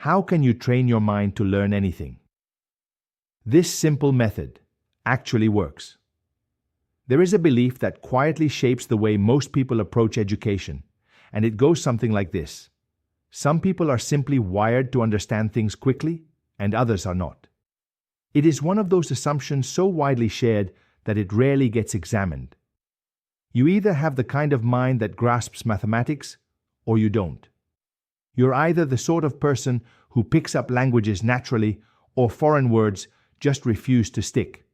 How can you train your mind to learn anything? This simple method actually works. There is a belief that quietly shapes the way most people approach education, and it goes something like this. Some people are simply wired to understand things quickly, and others are not. It is one of those assumptions so widely shared that it rarely gets examined. You either have the kind of mind that grasps mathematics, or you don't. You're either the sort of person who picks up languages naturally, or foreign words just refuse to stick.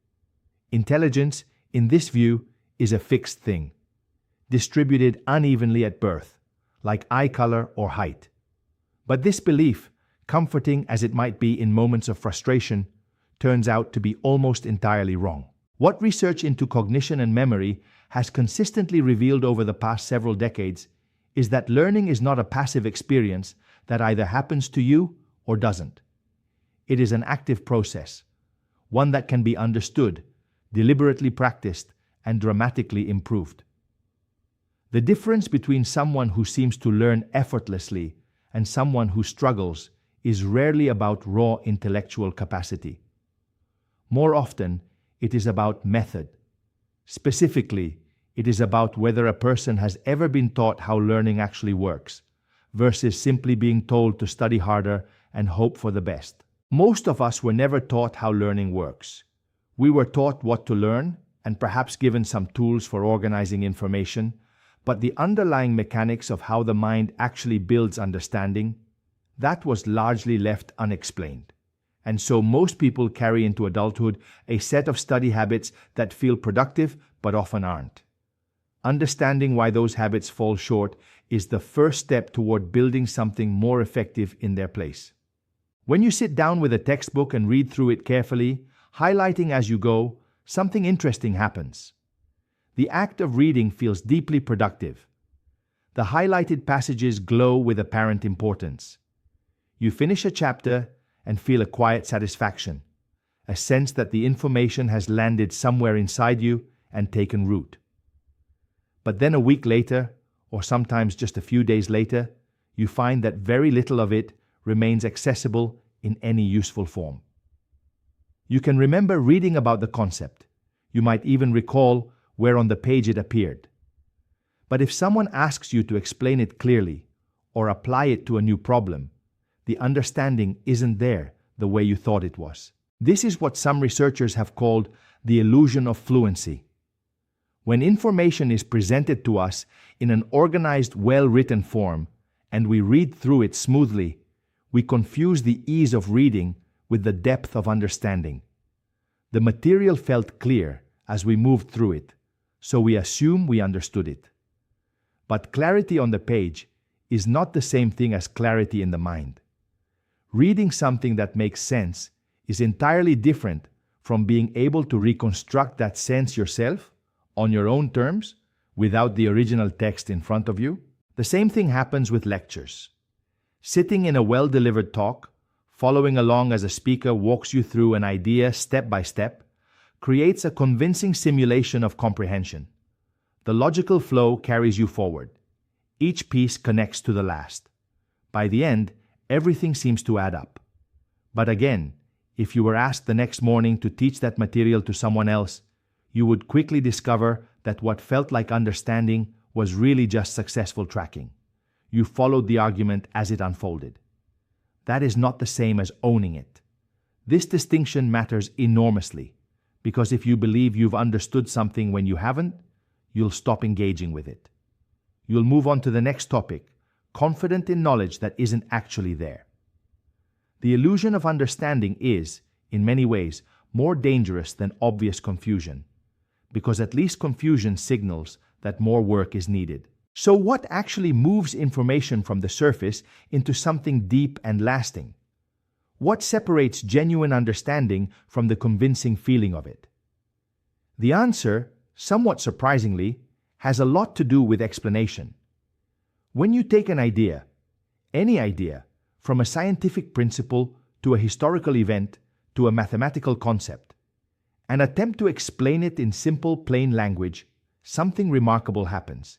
Intelligence, in this view, is a fixed thing, distributed unevenly at birth, like eye color or height. But this belief, comforting as it might be in moments of frustration, turns out to be almost entirely wrong. What research into cognition and memory has consistently revealed over the past several decades is that learning is not a passive experience that either happens to you or doesn't. It is an active process, one that can be understood, deliberately practiced, and dramatically improved. The difference between someone who seems to learn effortlessly and someone who struggles is rarely about raw intellectual capacity. More often, it is about method. Specifically, it is about whether a person has ever been taught how learning actually works, versus simply being told to study harder and hope for the best. Most of us were never taught how learning works. We were taught what to learn and perhaps given some tools for organizing information, but the underlying mechanics of how the mind actually builds understanding, that was largely left unexplained. And so most people carry into adulthood a set of study habits that feel productive but often aren't. Understanding why those habits fall short is the first step toward building something more effective in their place. When you sit down with a textbook and read through it carefully, highlighting as you go, something interesting happens. The act of reading feels deeply productive. The highlighted passages glow with apparent importance. You finish a chapter and feel a quiet satisfaction, a sense that the information has landed somewhere inside you and taken root. But then a week later, or sometimes just a few days later, you find that very little of it remains accessible in any useful form. You can remember reading about the concept. You might even recall where on the page it appeared. But if someone asks you to explain it clearly or apply it to a new problem, the understanding isn't there the way you thought it was. This is what some researchers have called the illusion of fluency. When information is presented to us in an organized, well-written form, and we read through it smoothly, we confuse the ease of reading with the depth of understanding. The material felt clear as we moved through it, so we assume we understood it. But clarity on the page is not the same thing as clarity in the mind. Reading something that makes sense is entirely different from being able to reconstruct that sense yourself, on your own terms, without the original text in front of you. The same thing happens with lectures. Sitting in a well-delivered talk, following along as a speaker walks you through an idea step by step, creates a convincing simulation of comprehension. The logical flow carries you forward. Each piece connects to the last. By the end, everything seems to add up. But again, if you were asked the next morning to teach that material to someone else, you would quickly discover that what felt like understanding was really just successful tracking. You followed the argument as it unfolded. That is not the same as owning it. This distinction matters enormously, because if you believe you've understood something when you haven't, you'll stop engaging with it. You'll move on to the next topic, confident in knowledge that isn't actually there. The illusion of understanding is, in many ways, more dangerous than obvious confusion, because at least confusion signals that more work is needed. So what actually moves information from the surface into something deep and lasting? What separates genuine understanding from the convincing feeling of it? The answer, somewhat surprisingly, has a lot to do with explanation. When you take an idea, any idea, from a scientific principle to a historical event to a mathematical concept, and attempt to explain it in simple, plain language, something remarkable happens.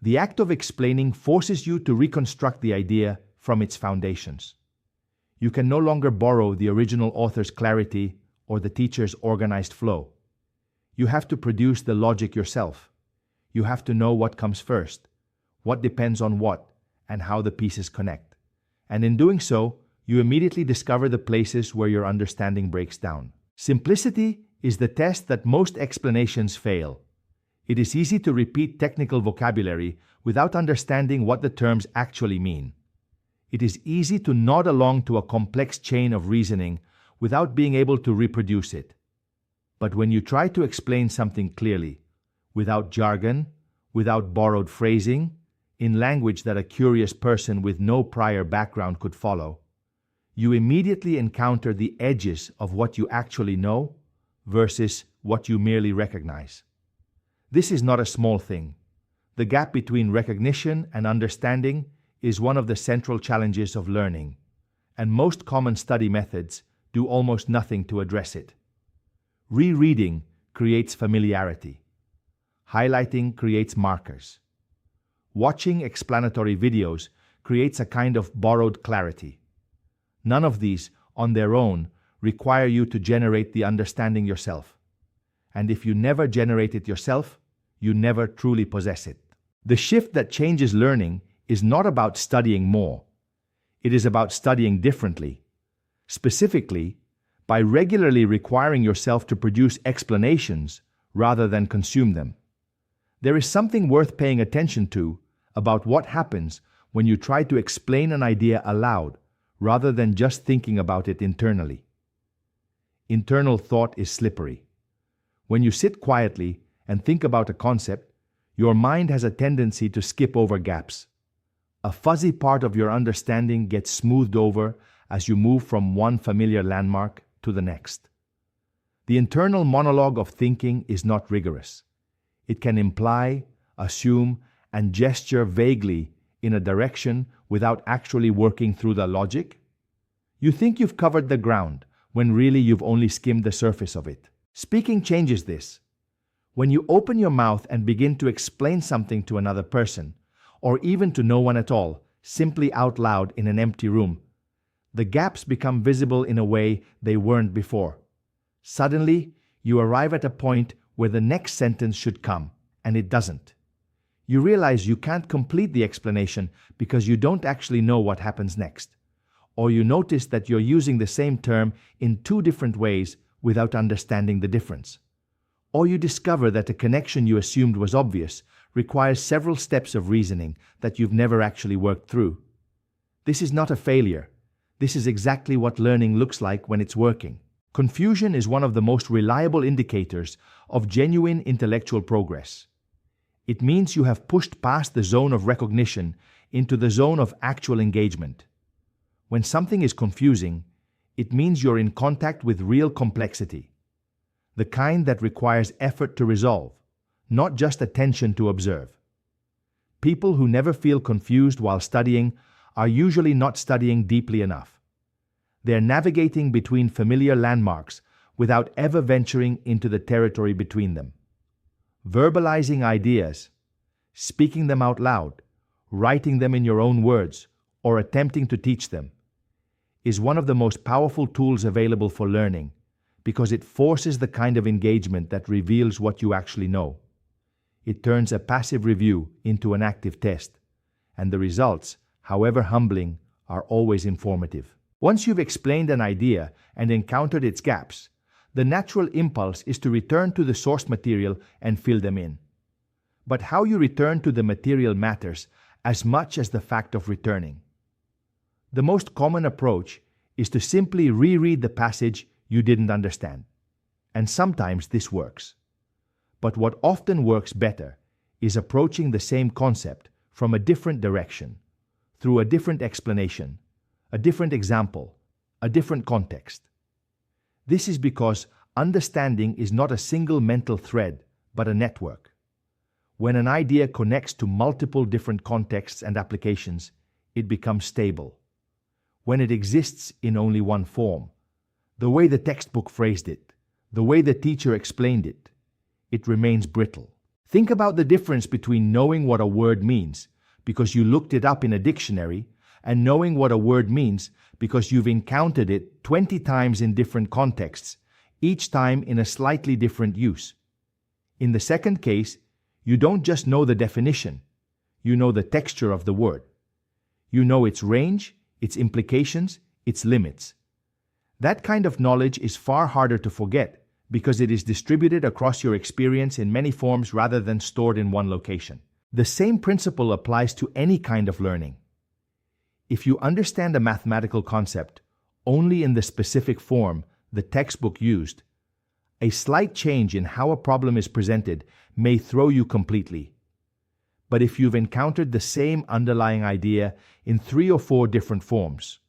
The act of explaining forces you to reconstruct the idea from its foundations. You can no longer borrow the original author's clarity or the teacher's organized flow. You have to produce the logic yourself. You have to know what comes first, what depends on what, and how the pieces connect. And in doing so, you immediately discover the places where your understanding breaks down. Simplicity is the test that most explanations fail. It is easy to repeat technical vocabulary without understanding what the terms actually mean. It is easy to nod along to a complex chain of reasoning without being able to reproduce it. But when you try to explain something clearly, without jargon, without borrowed phrasing, in language that a curious person with no prior background could follow, you immediately encounter the edges of what you actually know versus what you merely recognize. This is not a small thing. The gap between recognition and understanding is one of the central challenges of learning, and most common study methods do almost nothing to address it. Rereading creates familiarity. Highlighting creates markers. Watching explanatory videos creates a kind of borrowed clarity. None of these, on their own, require you to generate the understanding yourself. And if you never generate it yourself, you never truly possess it. The shift that changes learning is not about studying more. It is about studying differently. Specifically, by regularly requiring yourself to produce explanations rather than consume them. There is something worth paying attention to about what happens when you try to explain an idea aloud rather than just thinking about it internally. Internal thought is slippery. When you sit quietly and think about a concept, your mind has a tendency to skip over gaps. A fuzzy part of your understanding gets smoothed over as you move from one familiar landmark to the next. The internal monologue of thinking is not rigorous. It can imply, assume, and gesture vaguely in a direction without actually working through the logic. You think you've covered the ground when really you've only skimmed the surface of it. Speaking changes this. When you open your mouth and begin to explain something to another person, or even to no one at all, simply out loud in an empty room, the gaps become visible in a way they weren't before. Suddenly, you arrive at a point where the next sentence should come, and it doesn't. You realize you can't complete the explanation because you don't actually know what happens next. Or you notice that you're using the same term in two different ways without understanding the difference. Or you discover that a connection you assumed was obvious requires several steps of reasoning that you've never actually worked through. This is not a failure. This is exactly what learning looks like when it's working. Confusion is one of the most reliable indicators of genuine intellectual progress. It means you have pushed past the zone of recognition into the zone of actual engagement. When something is confusing, it means you're in contact with real complexity, the kind that requires effort to resolve, not just attention to observe. People who never feel confused while studying are usually not studying deeply enough. They're navigating between familiar landmarks without ever venturing into the territory between them. Verbalizing ideas, speaking them out loud, writing them in your own words, or attempting to teach them, is one of the most powerful tools available for learning because it forces the kind of engagement that reveals what you actually know. It turns a passive review into an active test, and the results, however humbling, are always informative. Once you've explained an idea and encountered its gaps, the natural impulse is to return to the source material and fill them in. But how you return to the material matters as much as the fact of returning. The most common approach is to simply reread the passage you didn't understand. And sometimes this works. But what often works better is approaching the same concept from a different direction, through a different explanation, a different example, a different context. This is because understanding is not a single mental thread, but a network. When an idea connects to multiple different contexts and applications, it becomes stable. When it exists in only one form, the way the textbook phrased it, the way the teacher explained it, it remains brittle. Think about the difference between knowing what a word means because you looked it up in a dictionary and knowing what a word means because you've encountered it 20 times in different contexts, each time in a slightly different use. In the second case, you don't just know the definition, you know the texture of the word. You know its range, its implications, its limits. That kind of knowledge is far harder to forget because it is distributed across your experience in many forms rather than stored in one location. The same principle applies to any kind of learning. If you understand a mathematical concept only in the specific form the textbook used, a slight change in how a problem is presented may throw you completely. But if you've encountered the same underlying idea in 3 or 4 different forms,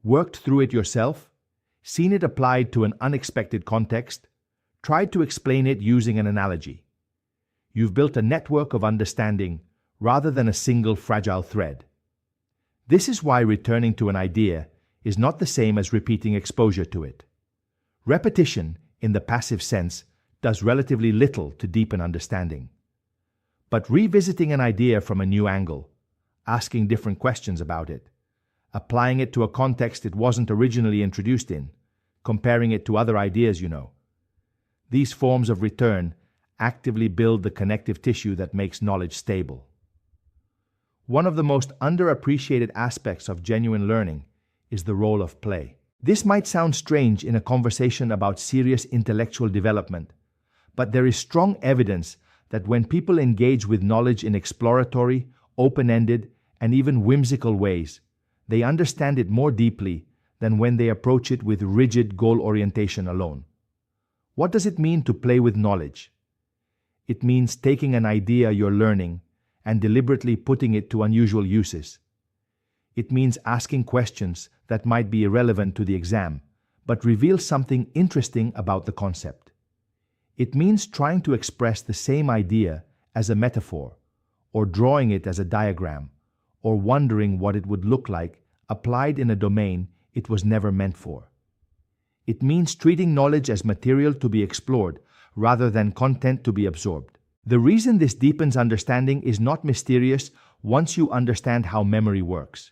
worked through it yourself, seen it applied to an unexpected context, tried to explain it using an analogy, you've built a network of understanding rather than a single fragile thread. This is why returning to an idea is not the same as repeating exposure to it. Repetition, in the passive sense, does relatively little to deepen understanding. But revisiting an idea from a new angle, asking different questions about it, applying it to a context it wasn't originally introduced in, comparing it to other ideas you know. These forms of return actively build the connective tissue that makes knowledge stable. One of the most underappreciated aspects of genuine learning is the role of play. This might sound strange in a conversation about serious intellectual development, but there is strong evidence that when people engage with knowledge in exploratory, open-ended, and even whimsical ways, they understand it more deeply than when they approach it with rigid goal orientation alone. What does it mean to play with knowledge? It means taking an idea you're learning and deliberately putting it to unusual uses. It means asking questions that might be irrelevant to the exam, but reveal something interesting about the concept. It means trying to express the same idea as a metaphor, or drawing it as a diagram, or wondering what it would look like applied in a domain it was never meant for. It means treating knowledge as material to be explored rather than content to be absorbed. The reason this deepens understanding is not mysterious once you understand how memory works.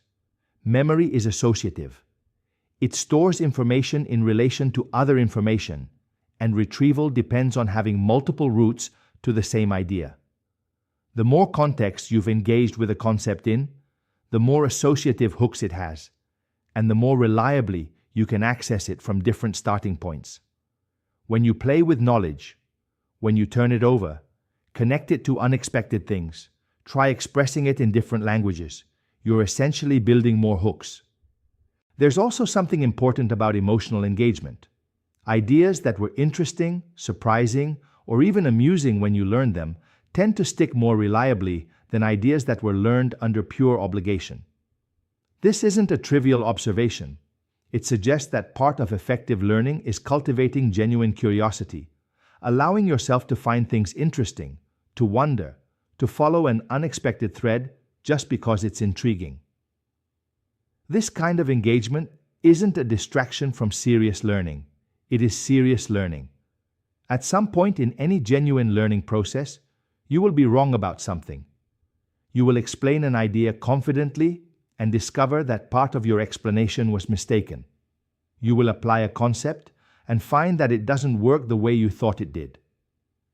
Memory is associative. It stores information in relation to other information, and retrieval depends on having multiple routes to the same idea. The more context you've engaged with a concept in, the more associative hooks it has, and the more reliably you can access it from different starting points. When you play with knowledge, when you turn it over, connect it to unexpected things, try expressing it in different languages, you're essentially building more hooks. There's also something important about emotional engagement. Ideas that were interesting, surprising, or even amusing when you learned them tend to stick more reliably than ideas that were learned under pure obligation. This isn't a trivial observation. It suggests that part of effective learning is cultivating genuine curiosity, allowing yourself to find things interesting, to wonder, to follow an unexpected thread just because it's intriguing. This kind of engagement isn't a distraction from serious learning. It is serious learning. At some point in any genuine learning process, you will be wrong about something. You will explain an idea confidently and discover that part of your explanation was mistaken. You will apply a concept and find that it doesn't work the way you thought it did.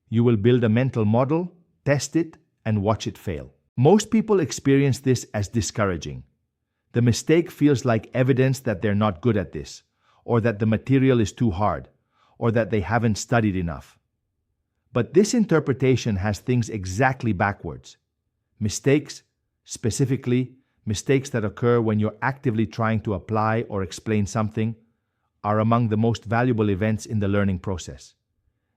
You will build a mental model, test it, and watch it fail. Most people experience this as discouraging. The mistake feels like evidence that they're not good at this, or that the material is too hard, or that they haven't studied enough. But this interpretation has things exactly backwards. Mistakes, specifically mistakes that occur when you're actively trying to apply or explain something, are among the most valuable events in the learning process.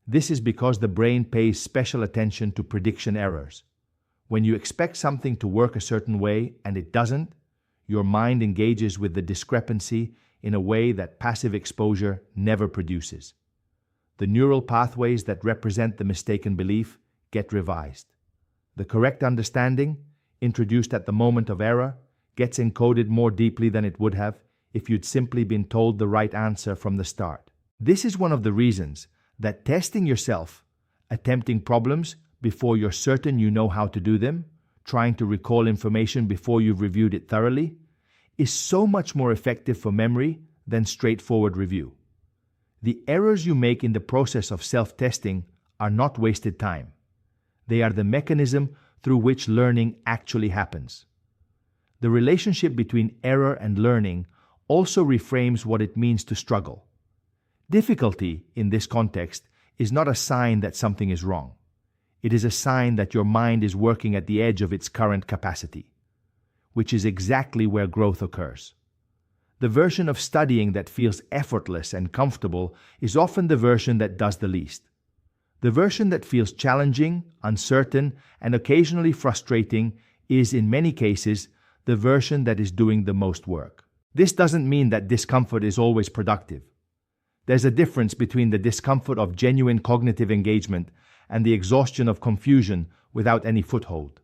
This is because the brain pays special attention to prediction errors. When you expect something to work a certain way and it doesn't, your mind engages with the discrepancy in a way that passive exposure never produces. The neural pathways that represent the mistaken belief get revised. The correct understanding, introduced at the moment of error, gets encoded more deeply than it would have if you'd simply been told the right answer from the start. This is one of the reasons that testing yourself, attempting problems before you're certain you know how to do them, trying to recall information before you've reviewed it thoroughly, is so much more effective for memory than straightforward review. The errors you make in the process of self-testing are not wasted time. They are the mechanism through which learning actually happens. The relationship between error and learning also reframes what it means to struggle. Difficulty, in this context, is not a sign that something is wrong. It is a sign that your mind is working at the edge of its current capacity, which is exactly where growth occurs. The version of studying that feels effortless and comfortable is often the version that does the least. The version that feels challenging, uncertain, and occasionally frustrating is, in many cases, the version that is doing the most work. This doesn't mean that discomfort is always productive. There's a difference between the discomfort of genuine cognitive engagement and the exhaustion of confusion without any foothold.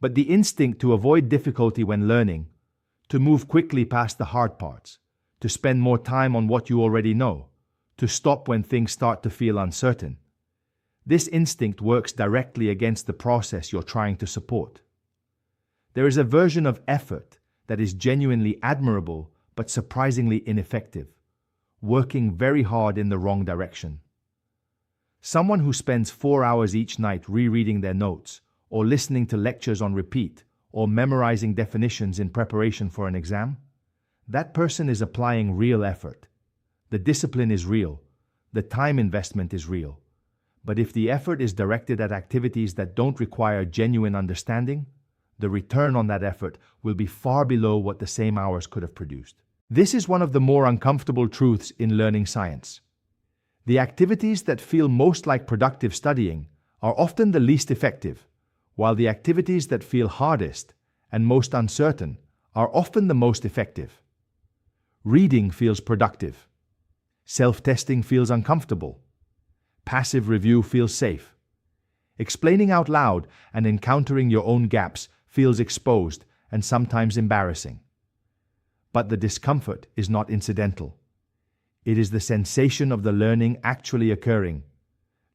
But the instinct to avoid difficulty when learning, to move quickly past the hard parts, to spend more time on what you already know, to stop when things start to feel uncertain, this instinct works directly against the process you're trying to support. There is a version of effort that is genuinely admirable but surprisingly ineffective, working very hard in the wrong direction. Someone who spends 4 hours each night rereading their notes, or listening to lectures on repeat, or memorizing definitions in preparation for an exam, that person is applying real effort. The discipline is real. The time investment is real. But if the effort is directed at activities that don't require genuine understanding, the return on that effort will be far below what the same hours could have produced. This is one of the more uncomfortable truths in learning science. The activities that feel most like productive studying are often the least effective, while the activities that feel hardest and most uncertain are often the most effective. Reading feels productive. Self-testing feels uncomfortable. Passive review feels safe. Explaining out loud and encountering your own gaps feels exposed and sometimes embarrassing. But the discomfort is not incidental. It is the sensation of the learning actually occurring.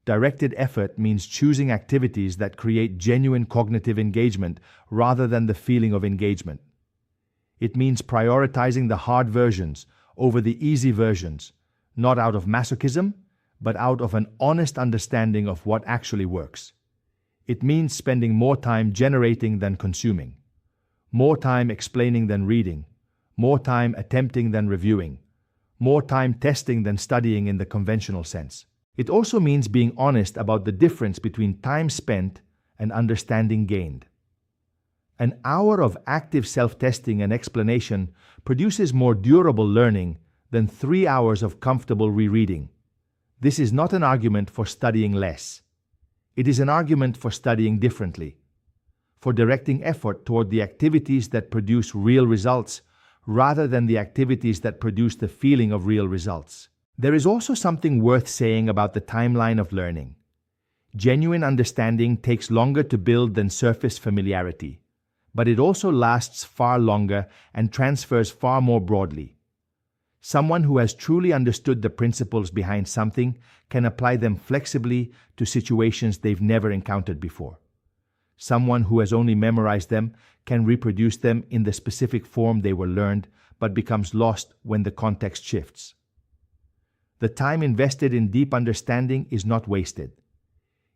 Directed effort means choosing activities that create genuine cognitive engagement rather than the feeling of engagement. It means prioritizing the hard versions over the easy versions, not out of masochism, but out of an honest understanding of what actually works. It means spending more time generating than consuming, more time explaining than reading, more time attempting than reviewing, more time testing than studying in the conventional sense. It also means being honest about the difference between time spent and understanding gained. An hour of active self-testing and explanation produces more durable learning than 3 hours of comfortable rereading. This is not an argument for studying less. It is an argument for studying differently, for directing effort toward the activities that produce real results rather than the activities that produce the feeling of real results. There is also something worth saying about the timeline of learning. Genuine understanding takes longer to build than surface familiarity, but it also lasts far longer and transfers far more broadly. Someone who has truly understood the principles behind something can apply them flexibly to situations they've never encountered before. Someone who has only memorized them can reproduce them in the specific form they were learned, but becomes lost when the context shifts. The time invested in deep understanding is not wasted.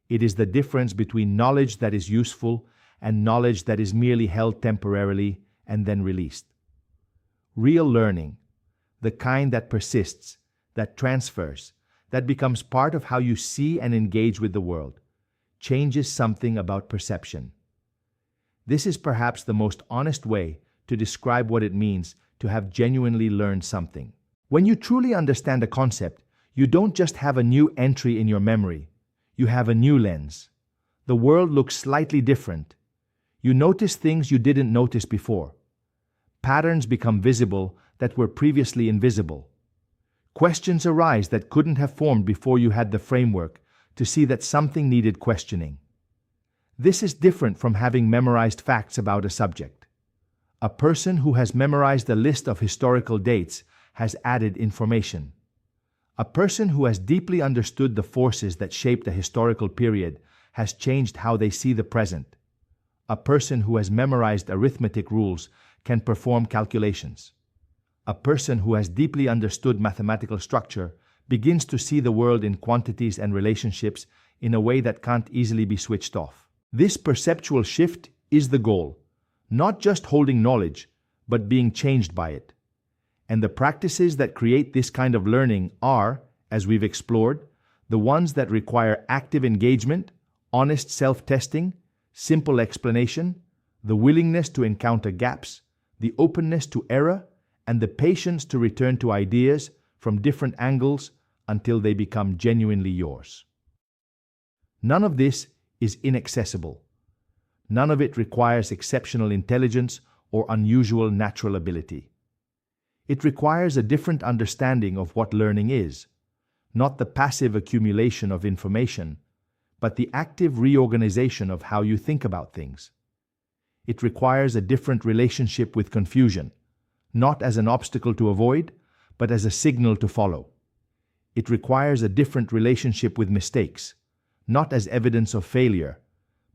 It is the difference between knowledge that is useful and knowledge that is merely held temporarily and then released. Real learning, the kind that persists, that transfers, that becomes part of how you see and engage with the world, changes something about perception. This is perhaps the most honest way to describe what it means to have genuinely learned something. When you truly understand a concept, you don't just have a new entry in your memory, you have a new lens. The world looks slightly different. You notice things you didn't notice before. Patterns become visible that were previously invisible. Questions arise that couldn't have formed before you had the framework to see that something needed questioning. This is different from having memorized facts about a subject. A person who has memorized a list of historical dates has added information. A person who has deeply understood the forces that shaped a historical period has changed how they see the present. A person who has memorized arithmetic rules can perform calculations. A person who has deeply understood mathematical structure begins to see the world in quantities and relationships in a way that can't easily be switched off. This perceptual shift is the goal, not just holding knowledge, but being changed by it. And the practices that create this kind of learning are, as we've explored, the ones that require active engagement, honest self-testing, simple explanation, the willingness to encounter gaps, the openness to error, and the patience to return to ideas from different angles until they become genuinely yours. None of this is inaccessible. None of it requires exceptional intelligence or unusual natural ability. It requires a different understanding of what learning is, not the passive accumulation of information, but the active reorganization of how you think about things. It requires a different relationship with confusion, not as an obstacle to avoid, but as a signal to follow. It requires a different relationship with mistakes, not as evidence of failure,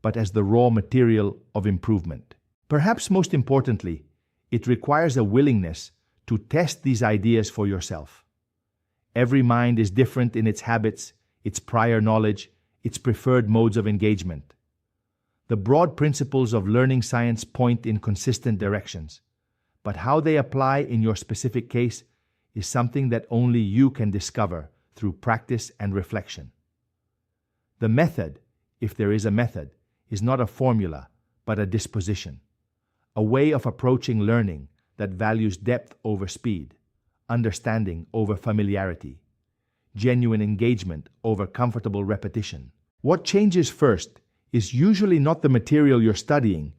but as the raw material of improvement. Perhaps most importantly, it requires a willingness to test these ideas for yourself. Every mind is different in its habits, its prior knowledge, its preferred modes of engagement. The broad principles of learning science point in consistent directions, but how they apply in your specific case is something that only you can discover through practice and reflection. The method, if there is a method, is not a formula, but a disposition, a way of approaching learning that values depth over speed, understanding over familiarity, genuine engagement over comfortable repetition. What changes first is usually not the material you're studying,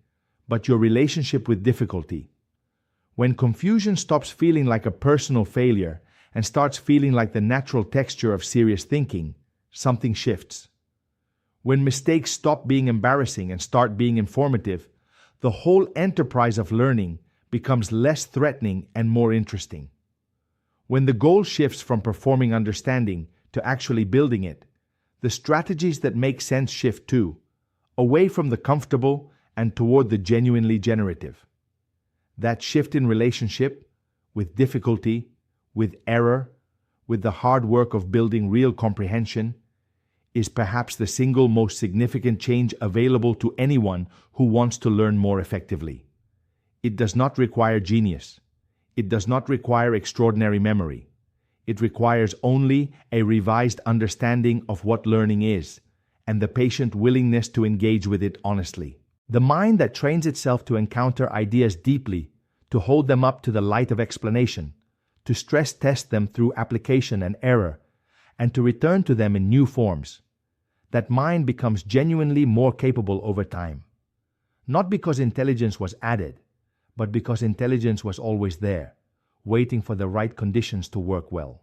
but your relationship with difficulty. When confusion stops feeling like a personal failure and starts feeling like the natural texture of serious thinking, something shifts. When mistakes stop being embarrassing and start being informative, the whole enterprise of learning becomes less threatening and more interesting. When the goal shifts from performing understanding to actually building it, the strategies that make sense shift too, away from the comfortable and toward the genuinely generative. That shift in relationship, with difficulty, with error, with the hard work of building real comprehension, is perhaps the single most significant change available to anyone who wants to learn more effectively. It does not require genius. It does not require extraordinary memory. It requires only a revised understanding of what learning is and the patient willingness to engage with it honestly. The mind that trains itself to encounter ideas deeply, to hold them up to the light of explanation, to stress test them through application and error, and to return to them in new forms, that mind becomes genuinely more capable over time. Not because intelligence was added, but because intelligence was always there, waiting for the right conditions to work well.